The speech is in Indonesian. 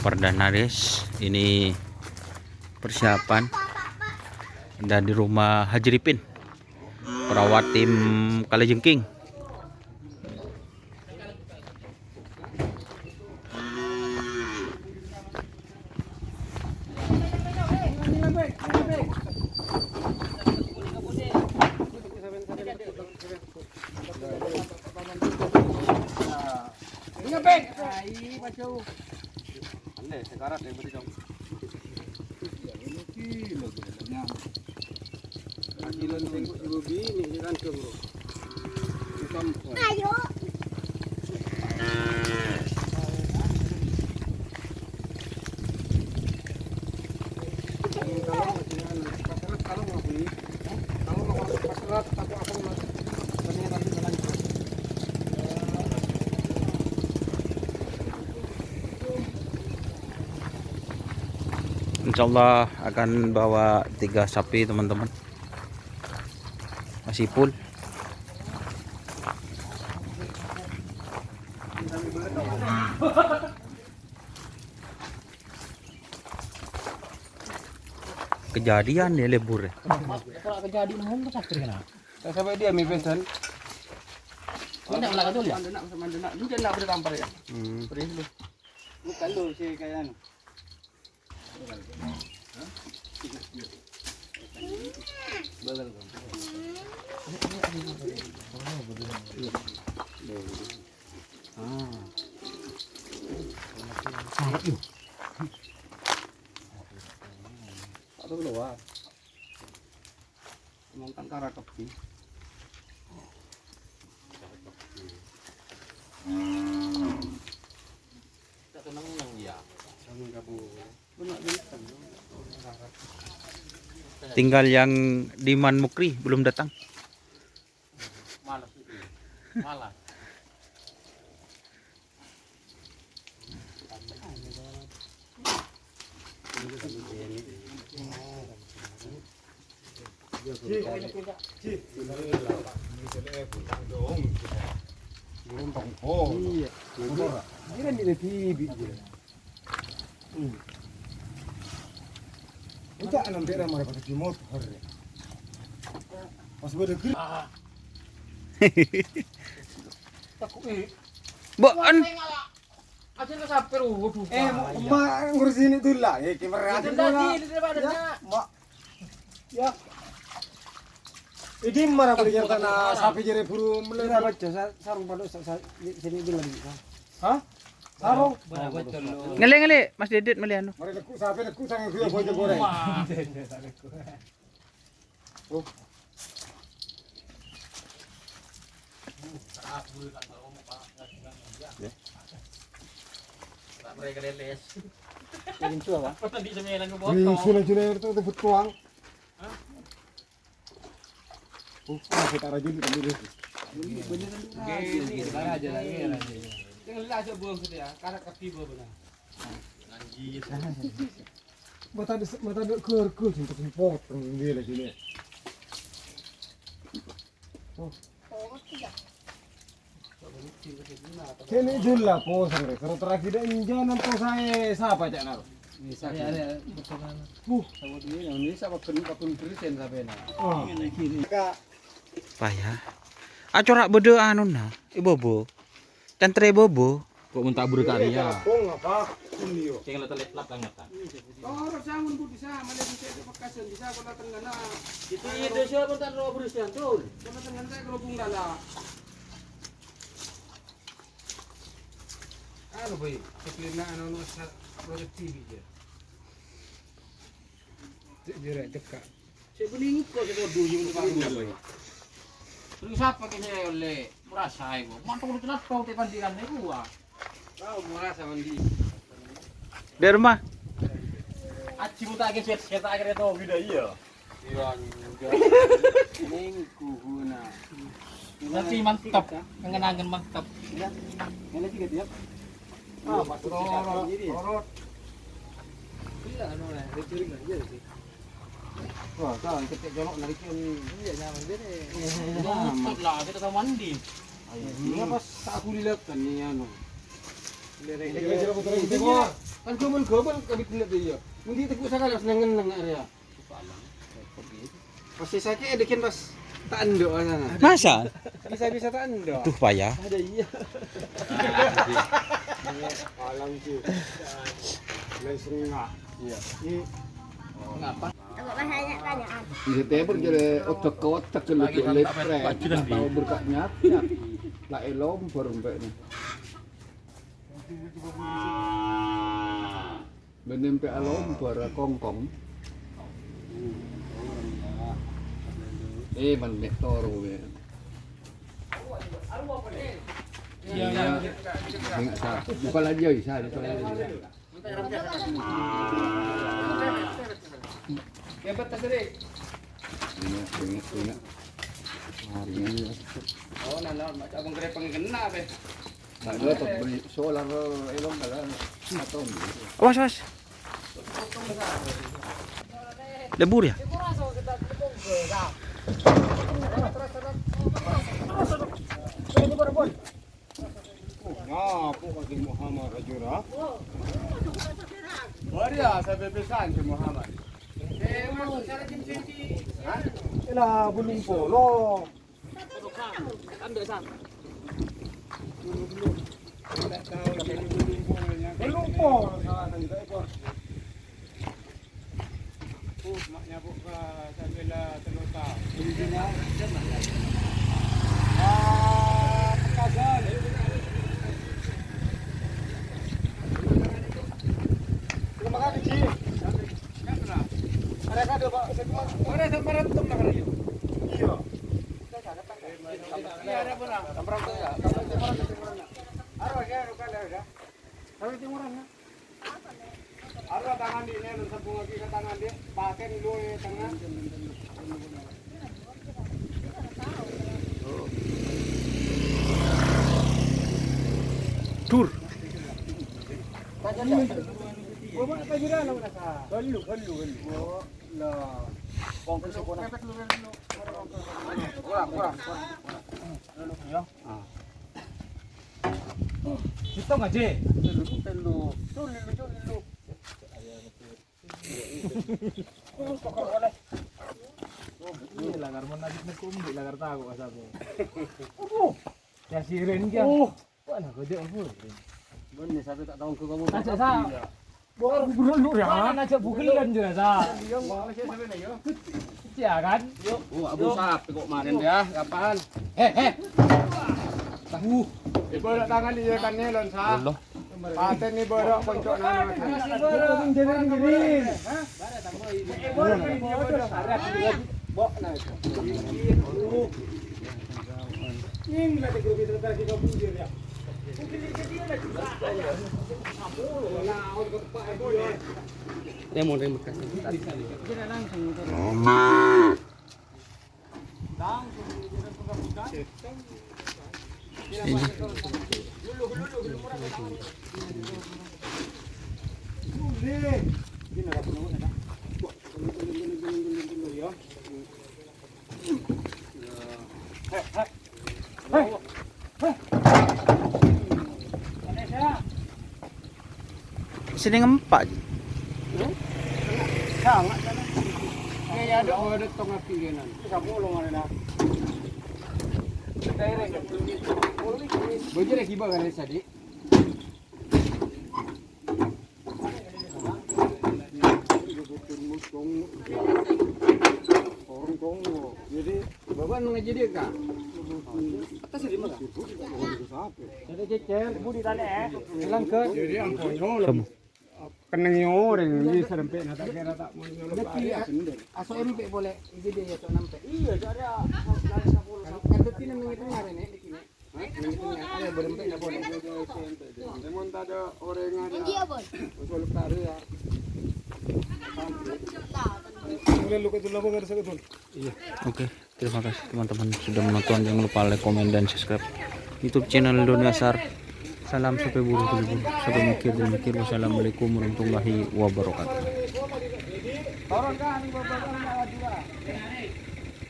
Perdana Des, ini persiapan dan di rumah Haji Ripin, perawat tim Kalajengking. Ayo. Insyaallah akan bawa 3 sapi teman-teman, masih full. Kejadian ya lebur ya. Kalau kejadian ngomong tak sakit kena. Sampai dia mi pensan. Oh, nak belakang dulu ya? Nak sama nak. Dia nak boleh tampar ya. Perih dulu. Bukan lu si kayak anu. Bagal kan. Sangat yuk. Atau keluar. Mungkin cara kopi. Tak tenang dia. Sama kabu. Tinggal yang Diman Mukri belum datang. Malas itu. Malas. Ini kan di TV je. Kita anak daerah mereka pakai motor. Pas pada kiri. Takut Baan Aja ke saper waduh. Mak ngurusin itu lah. Kamera Ada aja lah. di badannya. Mak. Ya. Ini marah beli yang tanah sapi jadi buru melera baca sarung pada sini bilang ni. Hah? Sarung. ngele Mas Dedit melihat anu. Mari aku sapi aku sangat kuya bojo goreng. Oh. Mereka leles. Ini tu apa? Pas tadi semelan ke Ini botol. sudah itu betuang. Oh, kita rajin itu dulu. Gini, sekarang aja lagi. Jangan lihat aja buang gitu ya. Karena kaki buah benar. Anjir. Mata ada kerkus untuk potong dia lagi ni. Kini jual po sangre. Kalau terakhir dah jangan po saya siapa cak naruh. Ada betongan. Sama dia yang ini siapa pun present sampai na. Oh. Kak. Payah. Acorak bede anu na, ibobo. Tentre bobo. Kok minta berkarya? Kong apa? Kunio. Tinggal telet-telet banget kan. Oh, sangun bu bisa, mana bisa itu pakasan bisa kalau tenggana. Itu Indonesia pun tak ada berusaha tuh. Kalau tenggana saya kerupung dala. Ano boy, sekelina ano sa project TV je. Jere dekat. Saya bening kok saya bodoh yang di bawah. Terus siapa kayaknya oleh merasa ibu. Mantu udah telat kau tepan di kan gua. Kau merasa mandi. Di rumah. Aci buta ke set akhirnya tahu video iya. Iya, ning kuhuna. Nanti mantap, kenangan mantap. Ya. Ini juga dia. Ah, masuk rorot. Iya, anu lah, returing aja sih. Wah, kalau kita jolok narikin iya nyaman dia deh. Mantap lah, kita tahu mandi. Iya pas aku lihat kan ni anu. Lere. Kan gobel-gobel kabit na dia. Hindi tago sa kalas nangan area. Pasti sakit dekin pas taando sana. Masa? Bisa-bisa taando. Tuh payah. Ada iya. Alam sih. Langsung enggak. Iya. Kenapa? Agak banyak tanyaan. Bisa tebur jadi otak-otak kalau tuh lepre. Tahu berkatnya. Lah elom berempeknya. Benempe alom para kongkong. Man toro ya. Iya. Enggak sah. Bukan aja bisa itu. Ya betul tadi. Ingat. Hari ini. Oh, nana abang kere pengena be. Nah, dia tuh beli solar elong kalau atau Awas. Debur ya? Ngapu kaki Muhammad Rajura. Waria saya bebesan ke Muhammad. Ila bulung polo. Bulung polo sana itu ekor. Maknya buka sambil telota. Pekasan. Terima kasih, Ci. Ada kado, Pak. Mana sampai rentum nak ada. Iya. Ini ada berang. Sampai rentum ya. Arwah ya, rukal ya. Kalau timurana. Arwah tangan di ini, sambung lagi ke tangan dia. Pakai dulu ya tangan. Tur. Bawa apa juga nak merasa? Gelu. Oh, lah. Kongkol sekolah. Kurang. Ya. Hitung aja. Telu. Tulu. Ini lagar mau najib nak kumbi lagar tahu asal. Ya siren dia. Wah, nak kerja apa? Benar, saya tak tahu ke kamu. Najib saya. Baru dulu ya. Najib bukilan juga saya. Dia mau saya sebenarnya yo. Ya kan? Yuk. Oh, Abu Sap kok kemarin dia. Kapan? Tahu. Ibarat tangan dia kan nelon sa. Paten ni borok koncok nana. Borok giring. Hah? Borok bok na. Ning la de grup itu tadi kau punjir ya. Remon makan. Kita langsung itu. Sini ngempak. Sangat sana. Kaya ada tengah pilihan. Kamu ulung ada. Baju lagi bawa kan tadi. Jadi bawa mengaji dia kak. Atas di mana? Jadi cecer, budi tadi hilang ke. Jadi ampun kenang orang ni serempet nak kira tak mau asal empek boleh jadi ya tu nampak iya ada kan tadi nak mengitung hari ni dikini ada berempet nak boleh memang tak ada orang yang ada Dia bon. usul tarik ya lalu ke dulu bagar sekejap iya Oke, terima kasih teman-teman sudah menonton. Jangan lupa like, komen, dan subscribe YouTube channel Indonesiar. Salam sampai buru buru, sampai mikir. Wassalamualaikum warahmatullahi wabarakatuh. orang kan